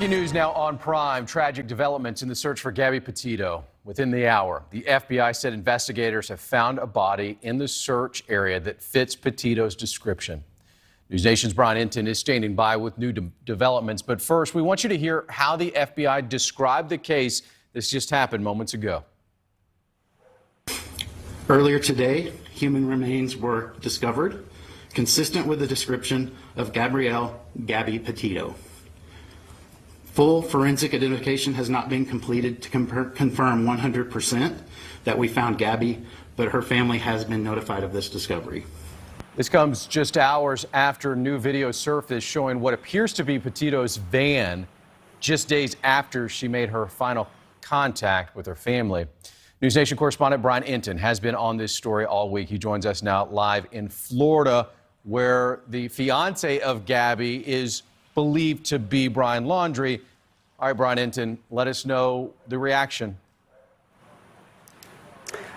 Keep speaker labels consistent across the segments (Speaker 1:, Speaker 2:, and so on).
Speaker 1: News now on Prime. Tragic developments in the search for Gabby Petito. Within the hour, the FBI said investigators have found a body in the search area that fits Petito's description. NewsNation's Brian Inton is standing by with new developments. But first, we want you to hear how the FBI described the case that's just happened moments ago.
Speaker 2: Earlier today, human remains were discovered, consistent with the description of Gabby Petito. Full forensic identification has not been completed to confirm 100% that we found Gabby, but her family has been notified of this discovery.
Speaker 1: This comes just hours after new video surfaced showing what appears to be Petito's van, just days after she made her final contact with her family. NewsNation correspondent Brian Inton has been on this story all week. He joins us now live in Florida, where the fiance of Gabby is believed to be Brian Laundrie. All right, Brian Inton, let us know the reaction.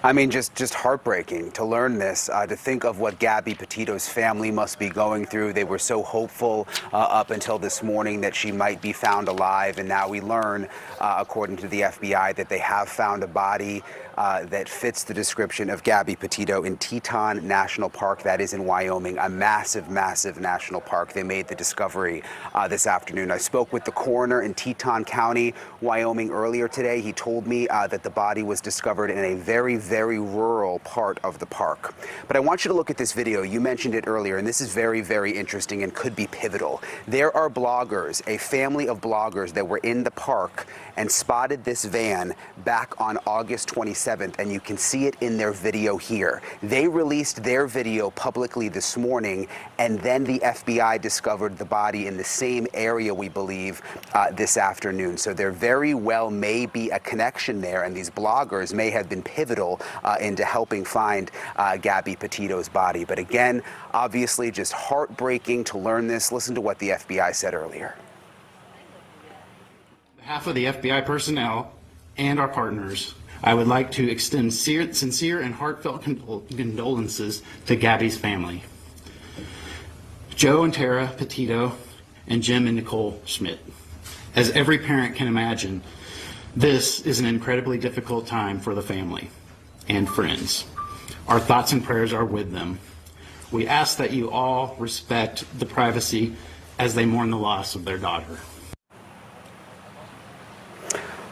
Speaker 3: I mean, just heartbreaking to learn this, to think of what Gabby Petito's family must be going through. They were so hopeful up until this morning that she might be found alive. And now we learn, according to the FBI, that they have found a body that fits the description of Gabby Petito in Teton National Park. That is in Wyoming, a massive, massive national park. They made the discovery this afternoon. I spoke with the coroner in Teton County, Wyoming earlier today. He told me that the body was discovered in a very, very rural part of the park. But I want you to look at this video. You mentioned it earlier, and this is very, very interesting and could be pivotal. There are bloggers, a family of bloggers that were in the park and spotted this van back on August 27th, and you can see it in their video here. They released their video publicly this morning, and then the FBI discovered the body in the same area, we believe, this afternoon. So there very well may be a connection there, and these bloggers may have been pivotal into helping find Gabby Petito's body. But again, obviously just heartbreaking to learn this. Listen to what the FBI said earlier.
Speaker 2: On behalf of the FBI personnel and our partners, I would like to extend sincere and heartfelt condolences to Gabby's family. Joe and Tara Petito and Jim and Nicole Schmidt. As every parent can imagine, this is an incredibly difficult time for the family and friends. Our thoughts and prayers are with them. We ask that you all respect the privacy as they mourn the loss of their daughter.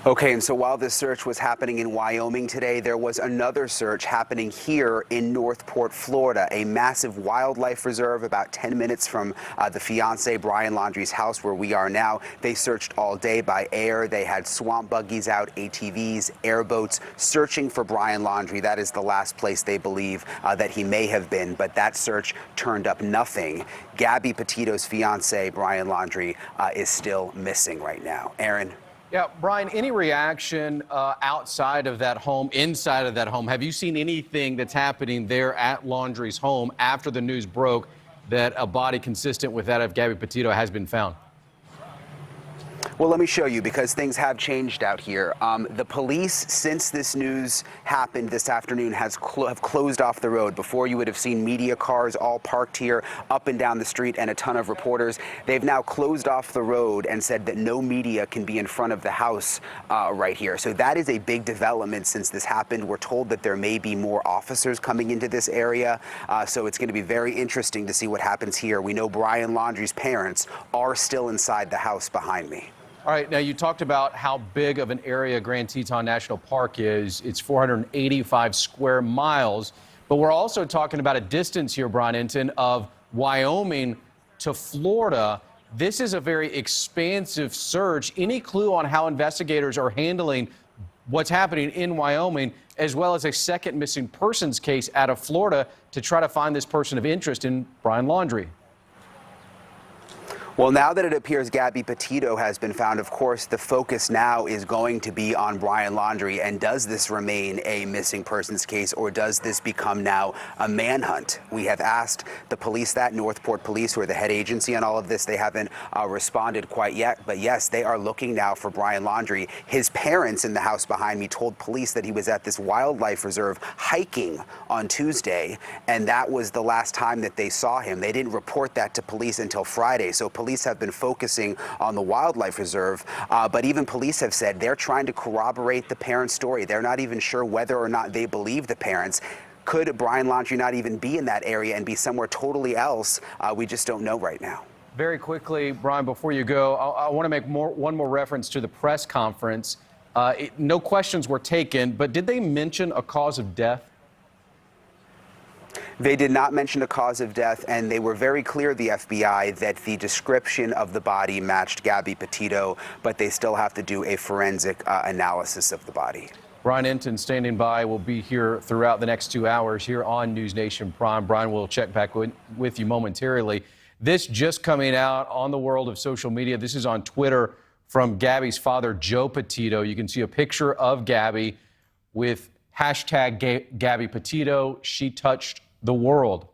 Speaker 3: Okay, and so while this search was happening in Wyoming today, there was another search happening here in Northport, Florida, a massive wildlife reserve about 10 minutes from the fiance Brian Laundrie's house where we are now. They searched all day by air. They had swamp buggies out, ATVs, airboats, searching for Brian Laundrie. That is the last place they believe that he may have been, but that search turned up nothing. Gabby Petito's fiance, Brian Laundrie, is still missing right now. Aaron?
Speaker 1: Yeah, Brian, any reaction outside of that home, inside of that home? Have you seen anything that's happening there at Laundrie's home after the news broke that a body consistent with that of Gabby Petito has been found?
Speaker 3: Well, let me show you, because things have changed out here. The police, since this news happened this afternoon, have closed off the road. Before, you would have seen media cars all parked here up and down the street and a ton of reporters. They've now closed off the road and said that no media can be in front of the house right here. So that is a big development since this happened. We're told that there may be more officers coming into this area. So it's going to be very interesting to see what happens here. We know Brian Laundrie's parents are still inside the house behind me.
Speaker 1: All right, now you talked about how big of an area Grand Teton National Park is. It's 485 square miles, but we're also talking about a distance here, Brian Inton, of Wyoming to Florida. This is a very expansive search. Any clue on how investigators are handling what's happening in Wyoming, as well as a second missing persons case out of Florida to try to find this person of interest in Brian Laundrie?
Speaker 3: Well, now that it appears Gabby Petito has been found, of course, the focus now is going to be on Brian Laundrie. And does this remain a missing persons case, or does this become now a manhunt? We have asked the police that, Northport Police, who are the head agency on all of this. They haven't responded quite yet. But yes, they are looking now for Brian Laundrie. His parents in the house behind me told police that he was at this wildlife reserve hiking on Tuesday, and that was the last time that they saw him. They didn't report that to police until Friday. So police police have been focusing on the wildlife reserve, but even police have said they're trying to corroborate the parents' story. They're not even sure whether or not they believe the parents. Could Brian Laundrie not even be in that area and be somewhere totally else? We just don't know right now.
Speaker 1: Very quickly, Brian, before you go, I want to make one more reference to the press conference. No questions were taken, but did they mention a cause of death?
Speaker 3: They did not mention a cause of death, and they were very clear, the FBI, that the description of the body matched Gabby Petito, but they still have to do a forensic analysis of the body.
Speaker 1: Brian Enton standing by, will be here throughout the next 2 hours here on NewsNation Prime. Brian will check back with you momentarily. This just coming out on the world of social media. This is on Twitter from Gabby's father, Joe Petito. You can see a picture of Gabby with hashtag Gabby Petito. She touched the world.